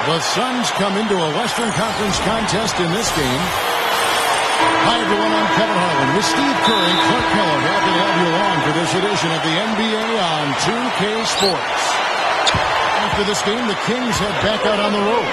The Suns come into a Western Conference contest in this game. Hi, everyone. I'm Kevin Harlan with Steve Curry, Clark Miller. Happy to have you along for this edition of the NBA on 2K Sports. After this game, the Kings head back out on the road.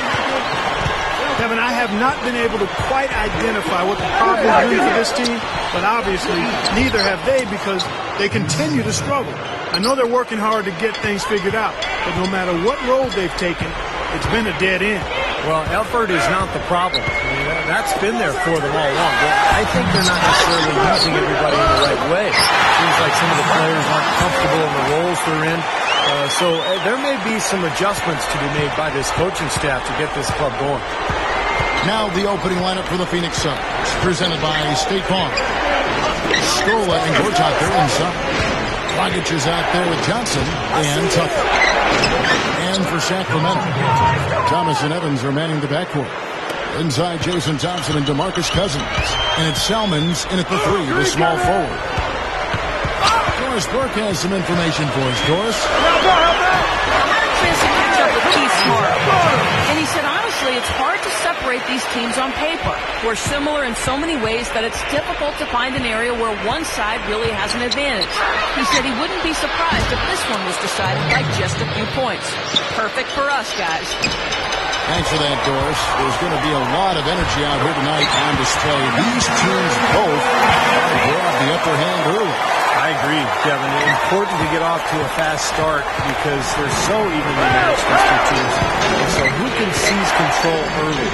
Kevin, I have not been able to quite identify what the problem has been for this team, but obviously neither have they because they continue to struggle. I know they're working hard to get things figured out, but no matter what road they've taken, it's been a dead end. Well, effort is not the problem. I mean, that's been there for them all along. But I think they're not necessarily using everybody in the right way. It seems like some of the players aren't comfortable in the roles they're in. So there may be some adjustments to be made by this coaching staff to get this club going. Now the opening lineup for the Phoenix Suns, presented by State Farm. Scola and Gortat there inside. Dragic is out there with Johnson and Tucker. And for Sacramento, Thomas and Evans are manning the backcourt. Inside, Jason Thompson and DeMarcus Cousins. And it's Salmons in at the three, the small forward. Doris Burke has some information for us. Doris? I had a chance to catch up with Keith Smart. And he said, honestly, it's hard to separate these teams on paper. We're similar in so many ways that it's difficult to find an area where one side really has an advantage. He said he wouldn't be surprised if this one was decided by just a few points. Perfect for us, guys. Thanks for that, Doris. There's going to be a lot of energy out here tonight on display. These teams both grab the upper hand early. I agree, Kevin. It's important to get off to a fast start because they're so evenly matched, these two teams. And so who can seize control early?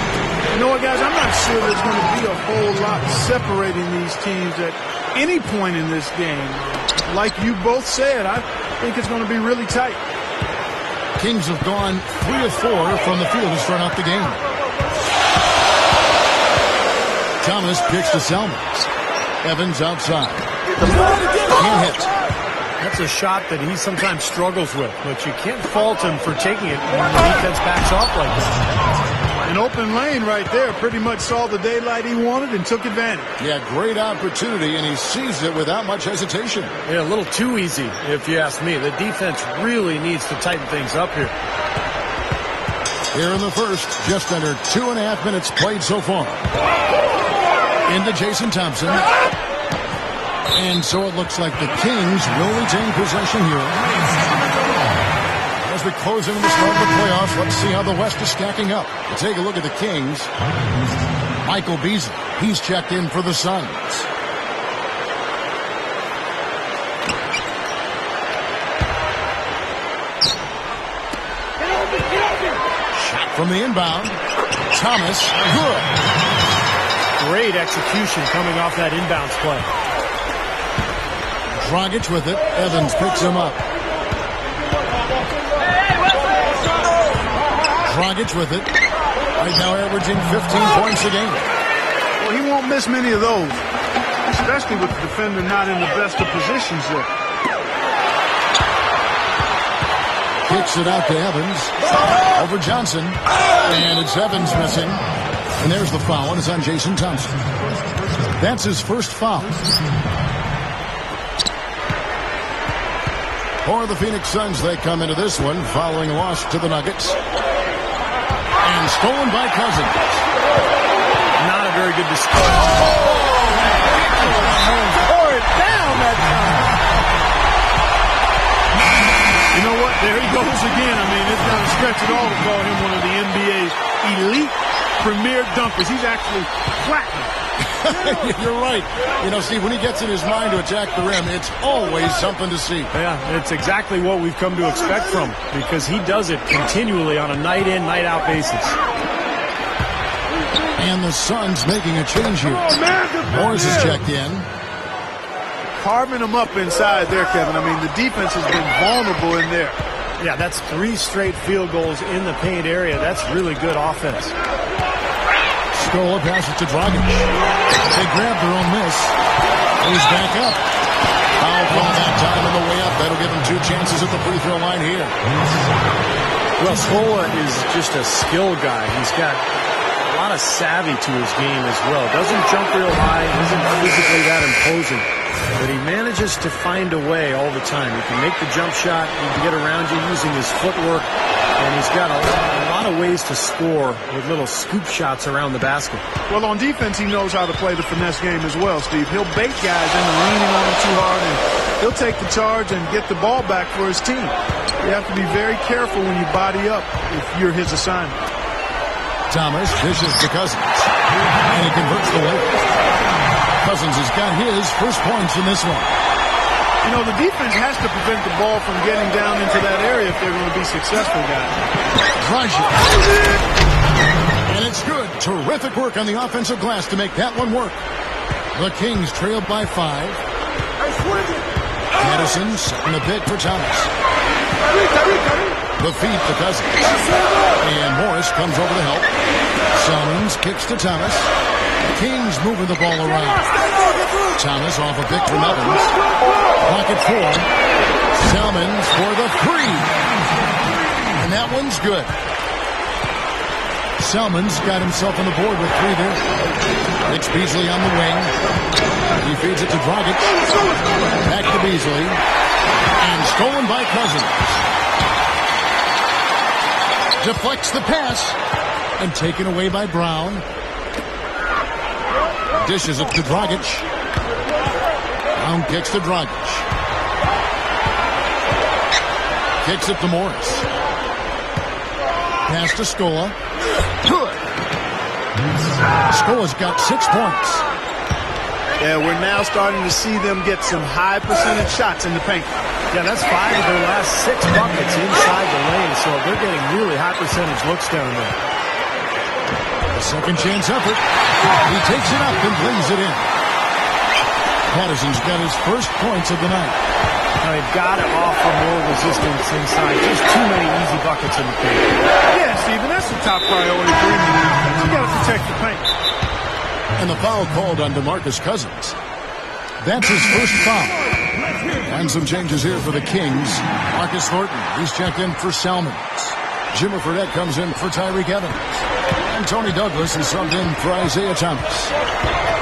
You know what, guys? I'm not sure there's going to be a whole lot separating these teams at any point in this game. Like you both said, I think it's going to be really tight. Kings have gone 3 of 4 from the field to start out the game. Thomas picks to Salmons. Evans outside. Can't hit. That's a shot that he sometimes struggles with, but you can't fault him for taking it when the defense backs off like that. An open lane right there. Pretty much saw the daylight he wanted and took advantage. Yeah, great opportunity, and he seized it without much hesitation. Yeah, a little too easy, if you ask me. The defense really needs to tighten things up here. Here in the first, just under 2.5 minutes played so far. Into Jason Thompson. And so it looks like the Kings will retain possession here. As we close into the start of the playoffs, let's see how the West is stacking up. We'll take a look at the Kings. Michael Beasley, he's checked in for the Suns. Shot from the inbound. Thomas, good. Great execution coming off that inbounds play. Dragic with it. Evans picks him up. Dragic with it. Right now averaging 15 points a game. Well, he won't miss many of those, especially with the defender not in the best of positions there. Kicks it out to Evans. Over Johnson. And it's Evans missing. And there's the foul, and it's on Jason Thompson. That's his first foul. For the Phoenix Suns, they come into this one following a loss to the Nuggets. And stolen by Cousins. Not a very good display. Tore it down that time. You know what? There he goes again. I mean, it's not a stretch at all to call him one of the NBA's elite premier dunkers. He's actually flattened. You're right. You know, Steve, when he gets in his mind to attack the rim, it's always something to see. Yeah, it's exactly what we've come to expect from him because he does it continually on a night-in, night-out basis. And the Suns making a change here. Morris is checked in. Carving them up inside there, Kevin. I mean, the defense has been vulnerable in there. Yeah, that's 3 straight field goals in the paint area. That's really good offense. Scola passes to Dragic. They grab their own miss. He's back up. Foul call that time on the way up. That'll give him 2 chances at the free throw line here. Well, Scola is just a skill guy. He's got a lot of savvy to his game as well. Doesn't jump real high. Isn't physically that imposing. but he manages to find a way all the time. He can make the jump shot, he can get around you using his footwork, and he's got a lot of ways to score with little scoop shots around the basket. Well, on defense, he knows how to play the finesse game as well, Steve. He'll bait guys into leaning on him too hard, and he'll take the charge and get the ball back for his team. You have to be very careful when you body up if you're his assignment. Thomas dishes to Cousins, and he converts the layup. Cousins has got his first points in this one. You know, the defense has to prevent the ball from getting down into that area if they're going to be successful, guys. Drives it. And it's good. Terrific work on the offensive glass to make that one work. The Kings trail by 5. Madison setting the pick for Thomas. The feed to Cousins. And Morris comes over to help. Salmons kicks to Thomas. Kings moving the ball around. Thomas off a pick from Evans. Pocket 4. Salmons for the 3. And that one's good. Salmons got himself on the board with 3 there. It's Beasley on the wing. He feeds it to Dragic. Back to Beasley. And stolen by Cousins. Deflects the pass. And taken away by Brown. Dishes it to Dragic. Brown kicks to Dragic. Kicks it to Morris. Pass to Scola. Good. Scola's got 6 points. Yeah, we're now starting to see them get some high percentage shots in the paint. Yeah, that's 5 of their last 6 buckets inside the lane, so they're getting really high percentage looks down there. A second chance effort. He takes it up and brings it in. Patterson's got his first points of the night. Now they've got to offer more resistance inside. Just too many easy buckets in the paint. Yeah, Steven, that's the top priority for him. You got to protect the paint. And the foul called on DeMarcus Cousins. That's his first foul. And some changes here for the Kings. Marcus Thornton, he's checked in for Salmons. Jimmer Fredette comes in for Tyreke Evans. And Tony Douglas is subbed in for Isaiah Thomas.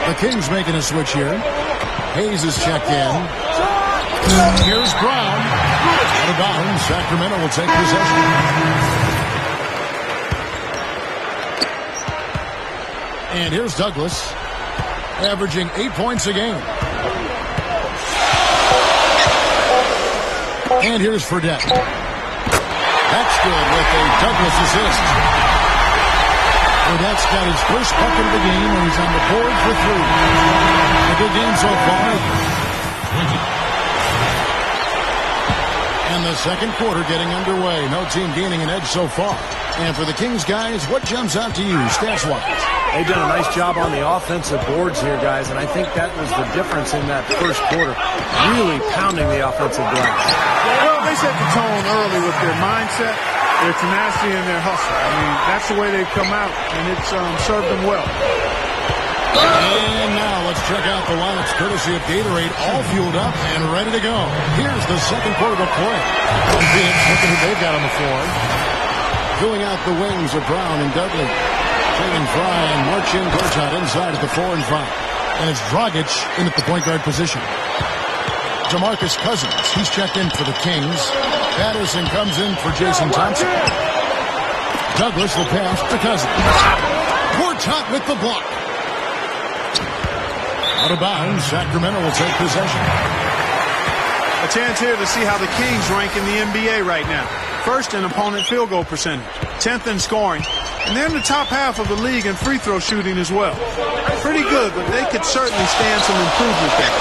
The Kings making a switch here. Hayes is checked in. Here's Brown. Out of bounds. Sacramento will take possession. And here's Douglas, averaging 8 points a game. And here's Fredette. That's good with a Douglas assist. Fredette's got his first bucket of the game, and he's on the board for 3. A good game so far. And the second quarter getting underway. No team gaining an edge so far. And for the Kings guys, what jumps out to you stats-wise? They've done a nice job on the offensive boards here, guys, and I think that was the difference in that first quarter. Really pounding the offensive glass. Well, they set the tone early with their mindset, their tenacity, and their hustle. I mean, that's the way they've come out, and it's served them well. And now let's check out the lineups courtesy of Gatorade, all fueled up and ready to go. Here's the second quarter of play. Vince, look at who they've got on the floor. Filling out the wings of Brown and Dudley. Taking Fry and Marcin Gortat inside at the 4 and 5. And it's Dragic in at the point guard position. DeMarcus Cousins, he's checked in for the Kings. Patterson comes in for Jason Thompson. Douglas will pass to Cousins. Gortat with the block. Out of bounds, Sacramento will take possession. A chance here to see how the Kings rank in the NBA right now. First in opponent field goal percentage, 10th in scoring, and they're in the top half of the league in free throw shooting as well. Pretty good, but they could certainly stand some improvement there.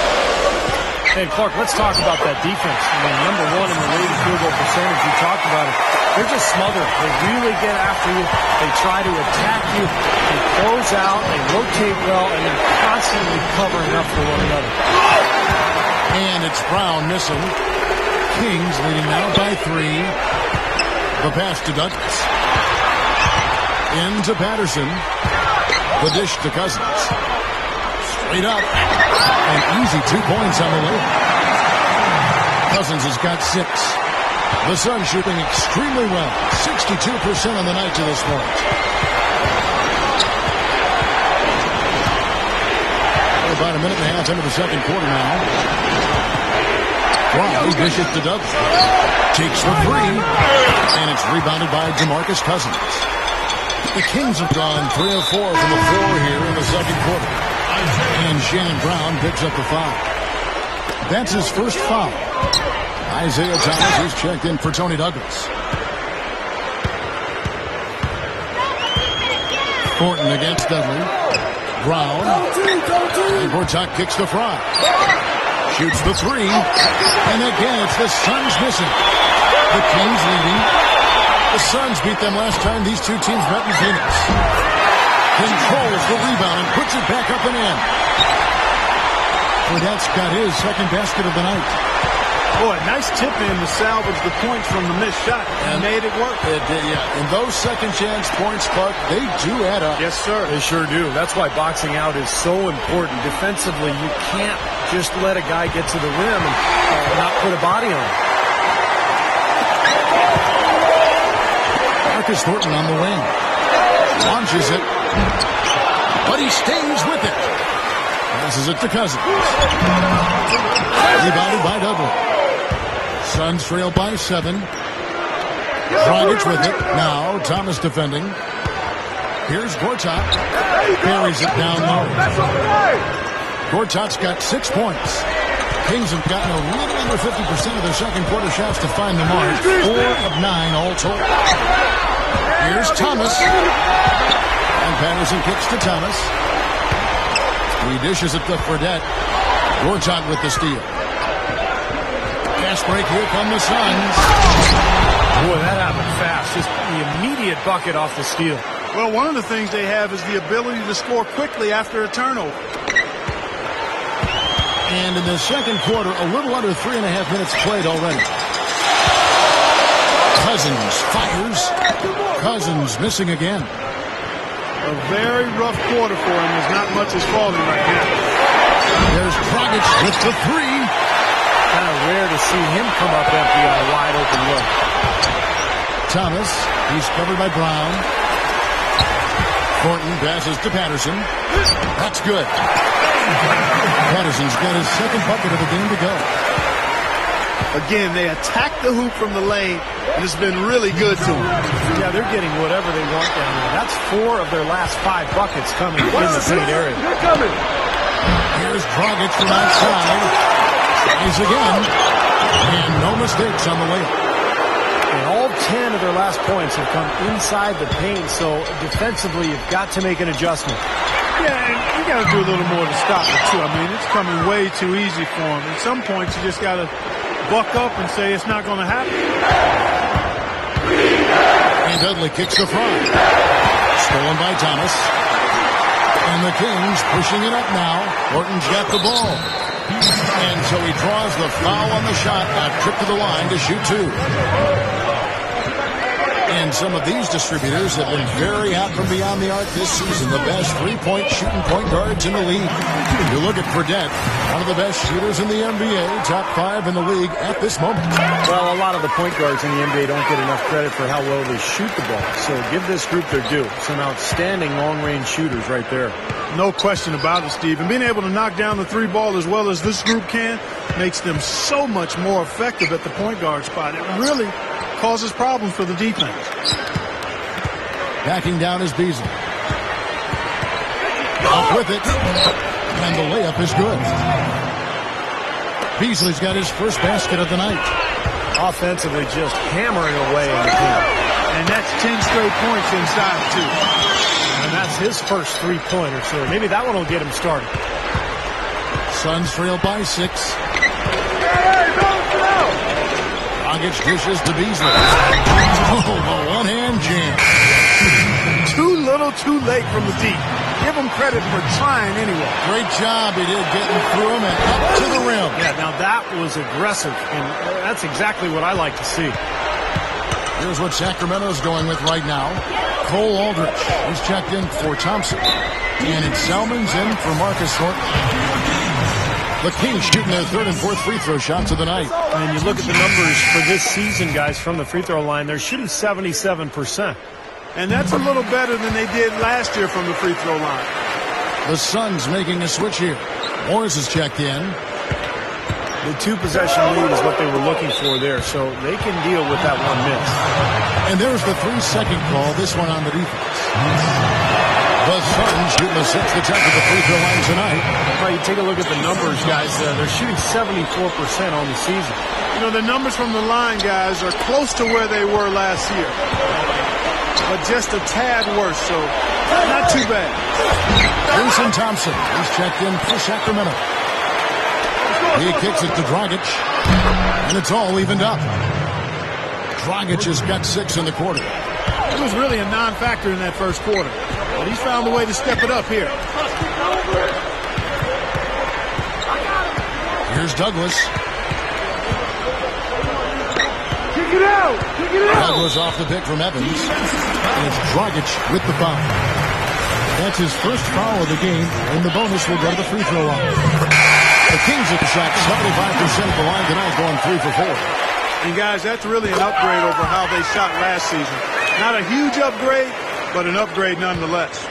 Hey, Clark, let's talk about that defense. I mean, number 1 in the league in field goal percentage, you talked about it. They're just smothered. They really get after you. They try to attack you. They close out. They rotate well, and they're constantly covering up for one another. And it's Brown missing. Kings leading now by 3. The pass to Douglas. Into Patterson. The dish to Cousins. Straight up. An easy 2 points on the way. Cousins has got 6. The Suns shooting extremely well. 62% on the night to this point. about a minute and a half into the second quarter now. Wow, he dishes to Douglas. Takes the three, and it's rebounded by DeMarcus Cousins. The Kings have gone 3 of 4 from the floor here in the second quarter. And Shannon Brown picks up the foul. That's his first foul. Isaiah Thomas is checked in for Tony Douglas. Thornton against Dudley. Brown. And Gortat kicks the front. Shoots the three. And again, it's the Suns missing. The Kings leading. The Suns beat them last time these two teams met in Phoenix. Controls the rebound and puts it back up and in. Gortat's got his second basket of the night. Boy, nice tip in to salvage the points from the missed shot. And made it work. It did, yeah. And those second chance points, Clark, they do add up. Yes, sir. They sure do. That's why boxing out is so important. Defensively, you can't just let a guy get to the rim and not put a body on him. Marcus Thornton on the wing. Launches it. But he stays with it. Passes it to Cousins. Rebounded by Dudley. Suns trail by 7. Dragic with it. Now Thomas defending. Here's Gortat. Buries it down low. Gortat's got 6 points. Kings have gotten a little under 50% of their second quarter shots to find the mark. 4 of 9 all told. Here's Thomas. And Patterson kicks to Thomas. He dishes it to Fredette. Gortat with the steal. Fast break, here come the Suns. Boy, that happened fast. Just the immediate bucket off the steal. Well, one of the things they have is the ability to score quickly after a turnover. And in the second quarter, a little under 3.5 minutes played already. Cousins fires. Cousins missing again. A very rough quarter for him as not much is falling right now. There's Dragic with the three. Kind of rare to see him come up empty on a wide open look. Thomas, he's covered by Brown. Thornton passes to Patterson. That's good. Patterson's got his second bucket of the game to go. Again, they attack the hoop from the lane, and it's been really good to them. Yeah, they're getting whatever they want down there. That's 4 of their last 5 buckets coming in the paint area. Here's Dragic from outside. Tries again. And no mistakes on the layup. And all 10 of their last points have come inside the paint, so defensively you've got to make an adjustment. Yeah, and you got to do a little more to stop it, too. I mean, it's coming way too easy for them. At some points, you just got to buck up and say it's not going to happen. And Dudley kicks the front. Stolen by Thomas. And the Kings pushing it up now. Thornton's got the ball. And so he draws the foul on the shot. A trip to the line to shoot 2. And some of these distributors have been very hot from beyond the arc this season. The best three-point shooting point guards in the league. You look at Fredette, one of the best shooters in the NBA, top 5 in the league at this moment. Well, a lot of the point guards in the NBA don't get enough credit for how well they shoot the ball. So give this group their due. Some outstanding long-range shooters right there. No question about it, Steve. And being able to knock down the 3 ball as well as this group can makes them so much more effective at the point guard spot. It really causes problems for the defense. Backing down is Beasley. Off with it. And the layup is good. Beasley's got his first basket of the night. Offensively just hammering away in the paint. And that's 10 straight points inside, too. And that's his first 3-pointer, so maybe that one will get him started. Suns trail by 6. Dragic dishes to Beasley. Oh, a one-hand jam. Too little, too late from the deep. Give him credit for trying anyway. Great job he did getting through him and up to the rim. Yeah, now that was aggressive, and that's exactly what I like to see. Here's what Sacramento's going with right now. Cole Aldrich. He's checked in for Thompson. And it's Selman's in for Marcus Thornton. The Kings shooting their 3rd and 4th free throw shots of the night. And you look at the numbers for this season, guys, from the free throw line, they're shooting 77%. And that's a little better than they did last year from the free throw line. The Suns making a switch here. Morris is checked in. The 2-possession lead is what they were looking for there, so they can deal with that one miss. And there's the 3-second call, this one on the defense. The Suns shooting a 6th attempt at the free throw line tonight. Well, you take a look at the numbers, guys. They're shooting 74% on the season. You know, the numbers from the line, guys, are close to where they were last year. But just a tad worse, so not too bad. Jason Thompson, he's checked in for Sacramento. He kicks it to Dragic, and it's all evened up. Dragic has got 6 in the quarter. It was really a non-factor in that first quarter, but he's found a way to step it up here. Here's Douglas. Kick it out! Kick it out! Douglas off the pick from Evans, and it's Dragic with the foul. That's his first foul of the game, and the bonus will go to the free throw line. The Kings have shot 75% of the line tonight, going 3 for 4. And guys, that's really an upgrade over how they shot last season. Not a huge upgrade, but an upgrade nonetheless.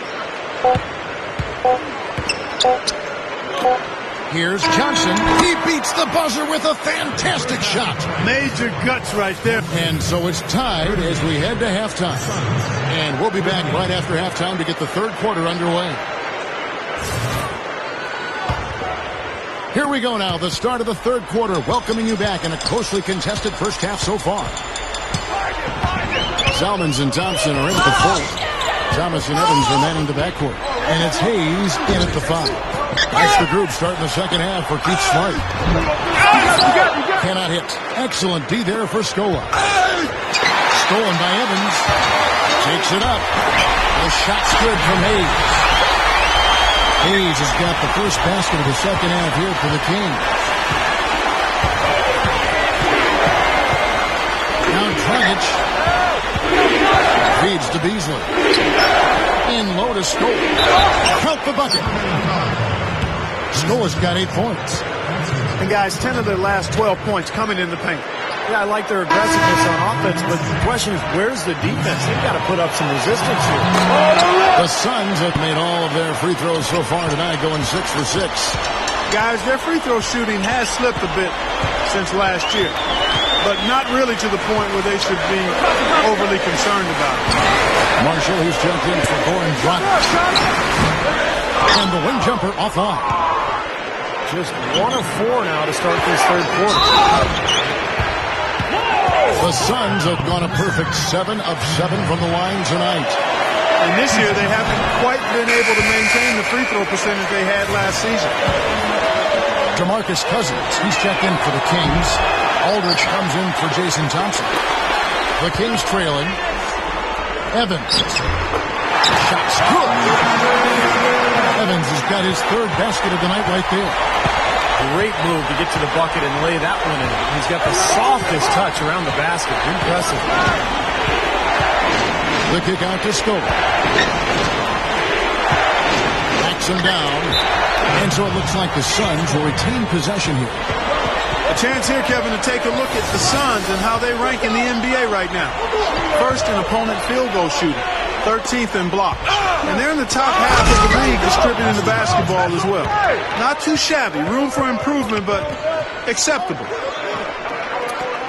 Here's Johnson. He beats the buzzer with a fantastic shot. Major guts right there. And so it's tied as we head to halftime. And we'll be back right after halftime to get the third quarter underway. Here we go now, the start of the third quarter, welcoming you back in a closely contested first half so far. Salmons and Thompson are in at the 4. Thomas and Evans are manning the backcourt. And it's Hayes in at the 5. That's the group starting the second half for Keith Smart. Cannot hit. Excellent D there for Scola. Stolen by Evans. Takes it up. The shot's good from Hayes. Hayes has got the first basket of the second half here for the Kings. Now Dragic feeds to Beasley. In low to Scola. Count the bucket. Scola's got 8 points. And guys, 10 of their last 12 points coming in the paint. Yeah, I like their aggressiveness on offense, but the question is, where's the defense? They've got to put up some resistance here. The Suns have made all of their free throws so far tonight, going 6 for 6. Guys, their free throw shooting has slipped a bit since last year, but not really to the point where they should be overly concerned about it. Marshall, who's jumped in for Goran Dragic. And the wing jumper offline. Just 1 of 4 now to start this third quarter. The Suns have gone a perfect 7 of 7 from the line tonight. And this year they haven't quite been able to maintain the free throw percentage they had last season. DeMarcus Cousins, he's checked in for the Kings. Aldridge comes in for Jason Thompson. The Kings trailing. Evans. Shot's good. Evans has got his third basket of the night right there. Great move to get to the bucket and lay that one in. He's got the softest touch around the basket. Impressive. The kick out to Scola. Backs him down. And so it looks like the Suns will retain possession here. A chance here, Kevin, to take a look at the Suns and how they rank in the NBA right now. First in opponent field goal shooting. 13th in block. And they're in the top half of the league distributing the basketball as well. Not too shabby. Room for improvement, but acceptable.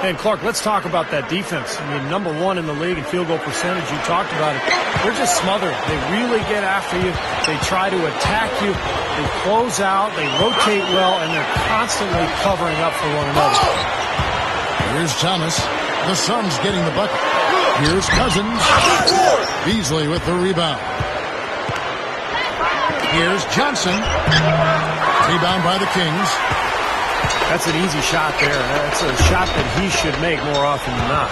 And Clark, let's talk about that defense. I mean, number 1 in the league in field goal percentage. You talked about it. They're just smothered. They really get after you. They try to attack you. They close out. They rotate well, and they're constantly covering up for one another. Here's Thomas. The Suns getting the bucket. Here's Cousins. Beasley with the rebound. Here's Johnson. Rebound by the Kings. That's an easy shot there. That's a shot that he should make more often than not.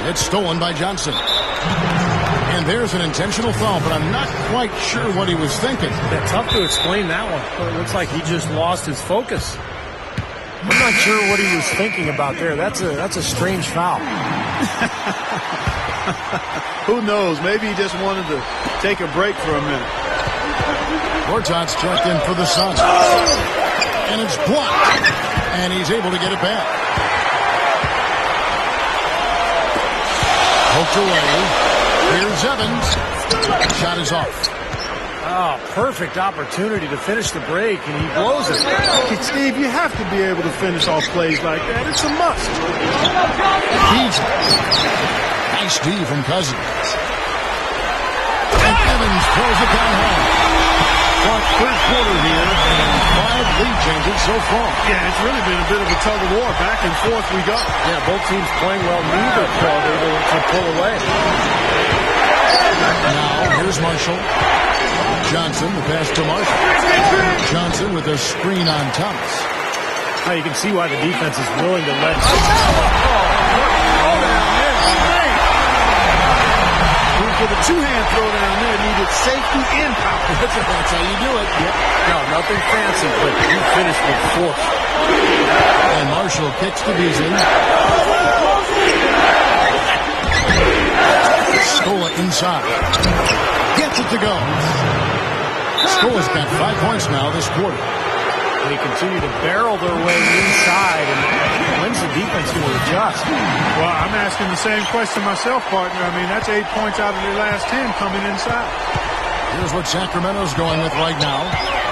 It's stolen by Johnson. And there's an intentional foul, but I'm not quite sure what he was thinking. Yeah, tough to explain that one. It looks like he just lost his focus. I'm not sure what he was thinking about there. That's a strange foul. Who knows? Maybe he just wanted to take a break for a minute. Gortat's checked in for the Suns. And it's blocked. And he's able to get it back. Poked away. Here's Evans. Shot is off. Oh, perfect opportunity to finish the break, and he blows it. Hey, Steve, you have to be able to finish off plays like that. It's a must. Nice D from Cousins. And Evans throws it down home. Third quarter here, and 5 lead changes so far. Yeah, it's really been a bit of a tug of war. Back and forth we go. Yeah, both teams playing well. Neither club able to pull away. Now, here's Marshall. Johnson, the pass to Marshall. Johnson with a screen on Thomas. Now you can see why the defense is willing to let For the two-hand throw down there, needed safety and power. That's how you do it. Yep. No, nothing fancy, but you finished with force. And Marshall kicks to Beasley. Scola inside. Gets it to go. Scola's got 5 points now this quarter. They continue to barrel their way inside, and when's the defense going to adjust? Well, I'm asking the same question myself, partner. I mean, that's 8 points out of their last 10 coming inside. Here's what Sacramento's going with right now.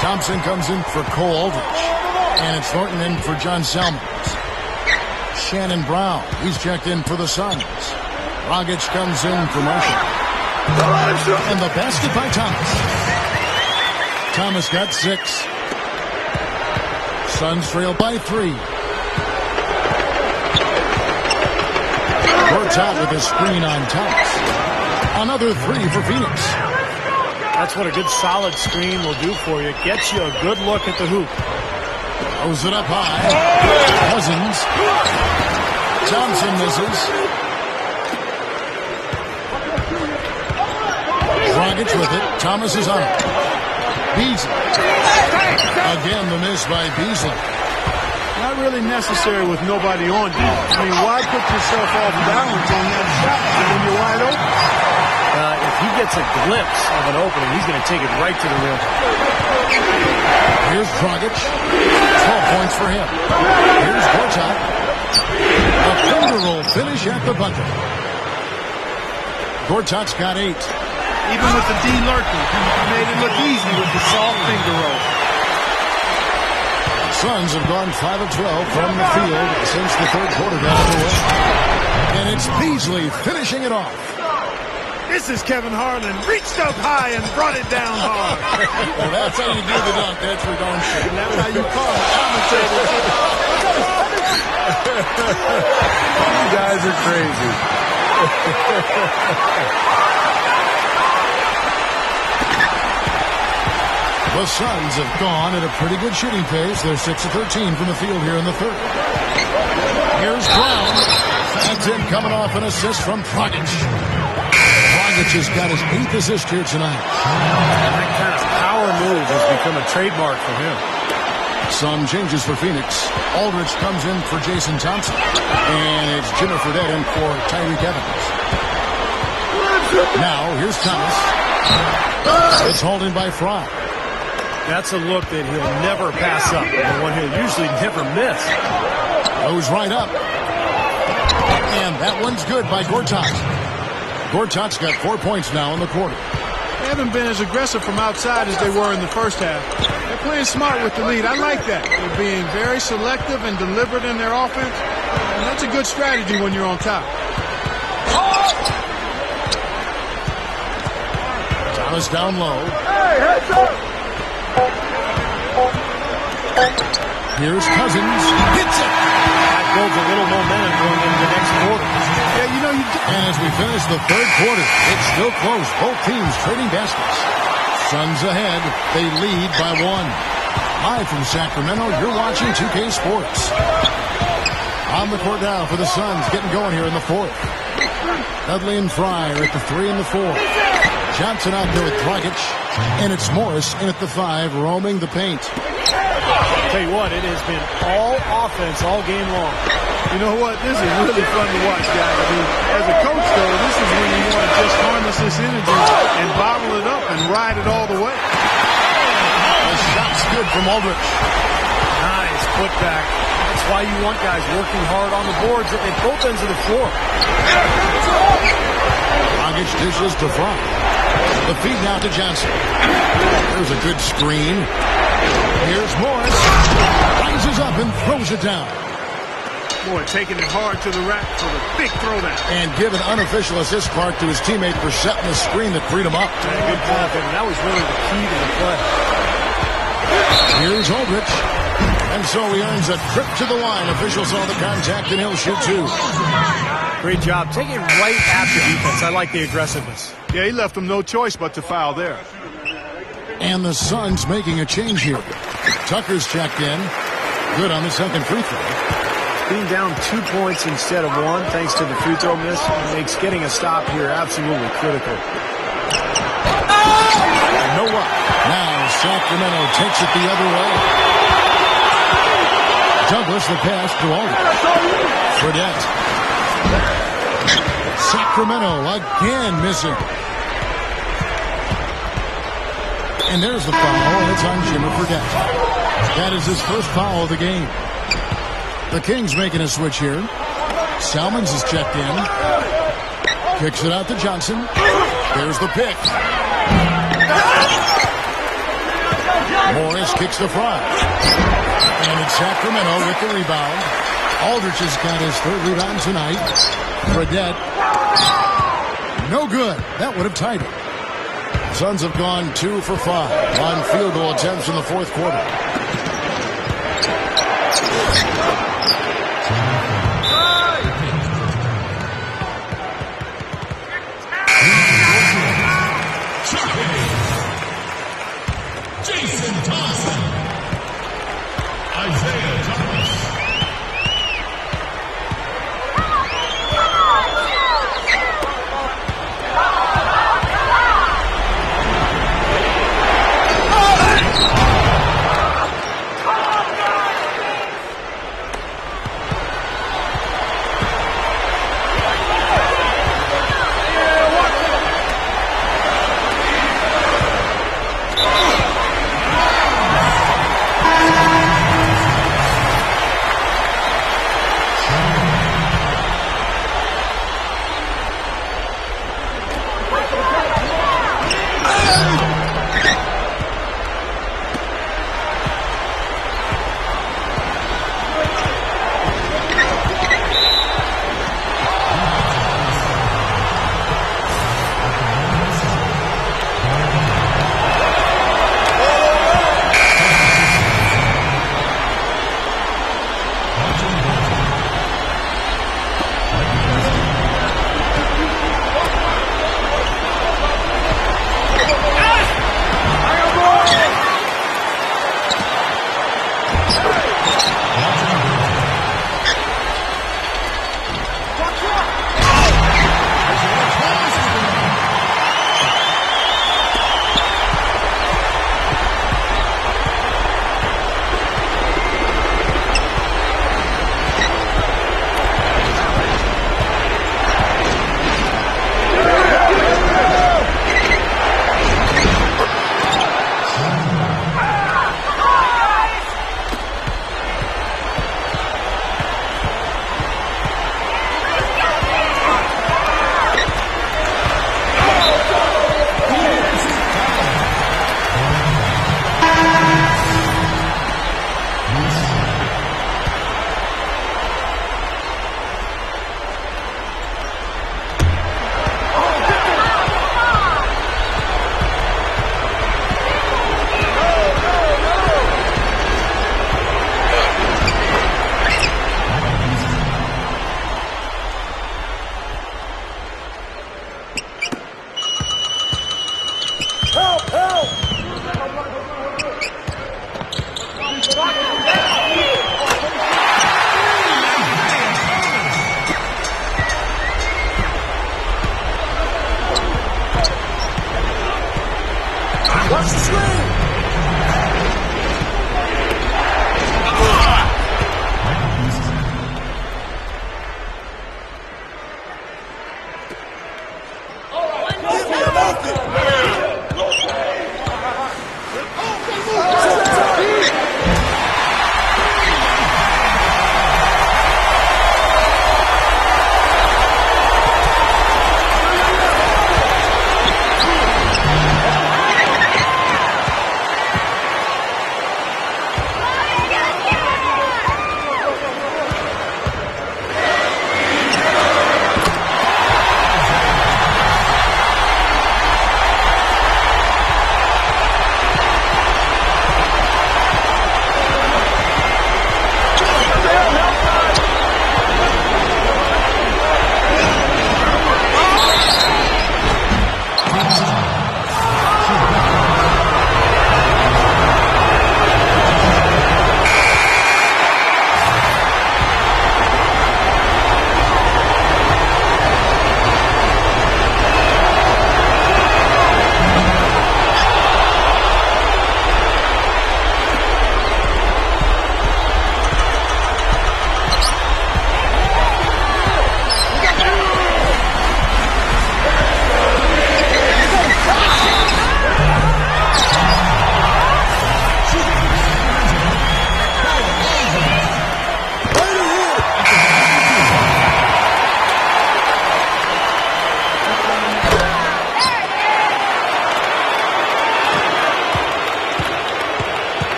Thompson comes in for Cole Aldrich. And it's Thornton in for John Salmons. Shannon Brown, he's checked in for the Suns. Dragic comes in for Marshall. And the basket by Thomas. Thomas got 6. Suns trail by 3. Gortat with a screen on Thomas. Another 3 for Phoenix. That's what a good solid screen will do for you. It gets you a good look at the hoop. Throws it up high. Cousins. Thompson misses. Dragic with it. Thomas is on it. Beasley. Again, the miss by Beasley. Not really necessary with nobody on you. I mean, why put yourself off balance on that shot when you're wide open? If he gets a glimpse of an opening, he's going to take it right to the rim. Here's Dragic. 12 points for him. Here's Gortat. A finger roll finish at the bucket. Gortat's got 8. Even with the D lurking, he made it look easy with the soft finger roll. Suns have gone 5 of 12 from the field since the third quarter got underway. And it's Beasley finishing it off. This is Kevin Harlan. Reached up high and brought it down hard. Well, that's how you do the dunk. That's for darn sure. And that's how you call it. Commentator. You guys are crazy. The Suns have gone at a pretty good shooting pace. They're 6 of 13 from the field here in the third. Here's Brown. That's in, coming off an assist from Dragic. Dragic has got his 8th assist here tonight. That kind of power move has become a trademark for him. Some changes for Phoenix. Aldrich comes in for Jason Thompson. And it's Jimmer Fredette in for Tyreek Evans. Now, here's Thomas. It's hauled in by Fry. That's a look that he'll never pass up, the one he'll usually never miss. Goes right up. And that one's good by Gortat. Gortat's got 4 points now in the quarter. They haven't been as aggressive from outside as they were in the first half. They're playing smart with the lead. I like that. They're being very selective and deliberate in their offense. And that's a good strategy when you're on top. Thomas down low. Here's Cousins. Hits it. That builds a little momentum going into the next quarter. Yeah, you know, And as we finish the third quarter, it's still close. Both teams trading baskets. Suns ahead. They lead by 1. Live from Sacramento, you're watching 2K Sports. On the court now for the Suns, getting going here in the fourth. Dudley and Fry are at the 3 and the 4. Johnson out there with Dragic. And it's Morris in at the 5, roaming the paint. Tell you what, it has been all offense all game long. You know what? This is really fun to watch, guys. I mean, as a coach, though, this is when you want to just harness this energy and bottle it up and ride it all the way. The shot's good from Aldrich. Nice putback. That's why you want guys working hard on the boards at both ends of the floor. Dragic dishes to Fry. The feed now to Johnson. There's a good screen. Here's Morris. Rises up and throws it down. Boy, taking it hard to the rack for the big throwdown. And give an unofficial assist mark to his teammate for setting the screen that freed him up. Good job, and that was really the key to the play. Here's Aldrich. And so he earns a trip to the line. Officials saw the contact, and he'll shoot two. Great job. Taking right at the defense. I like the aggressiveness. Yeah, he left him no choice but to foul there. And the Suns making a change here. Tucker's checked in. Good on the second free throw. Being down 2 points instead of 1, thanks to the free throw miss, makes getting a stop here absolutely critical. And no what? Now Sacramento takes it the other way. Douglas the pass to Aldridge. Fredette. Sacramento again missing. And there's the foul, and it's on Jimmy Fredette. That is his first foul of the game. The Kings making a switch here. Salmons is checked in. Kicks it out to Johnson. There's the pick. Morris kicks the front. And it's Sacramento with the rebound. Aldrich has got his third rebound tonight. Fredette. No good. That would have tied it. Suns have gone 2 for 5 on field goal attempts in the fourth quarter.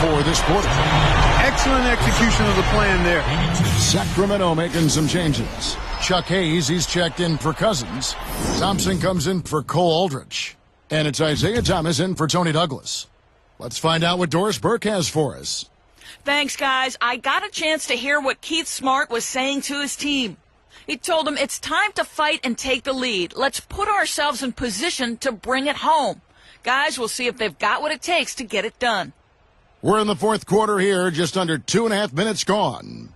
for this quarter. Excellent execution of the plan there. Sacramento making some changes. Chuck Hayes, he's checked in for Cousins. Thompson comes in for Cole Aldrich. And it's Isaiah Thomas in for Tony Douglas. Let's find out what Doris Burke has for us. Thanks, guys. I got a chance to hear what Keith Smart was saying to his team. He told them it's time to fight and take the lead. Let's put ourselves in position to bring it home. Guys, we'll see if they've got what it takes to get it done. We're in the fourth quarter here, just under 2.5 minutes gone.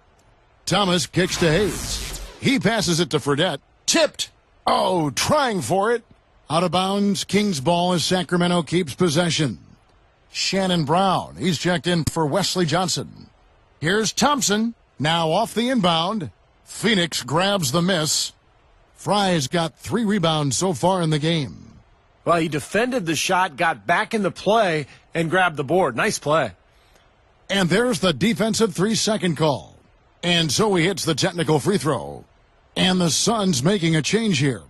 Thomas kicks to Hayes. He passes it to Fredette. Tipped. Oh, trying for it. Out of bounds, Kings ball as Sacramento keeps possession. Shannon Brown, he's checked in for Wesley Johnson. Here's Thompson, now off the inbound. Phoenix grabs the miss. Fry's got 3 rebounds so far in the game. Well, he defended the shot, got back in the play, and grabbed the board. Nice play. And there's the defensive 3-second call. And so he hits the technical free throw. And the Suns making a change here.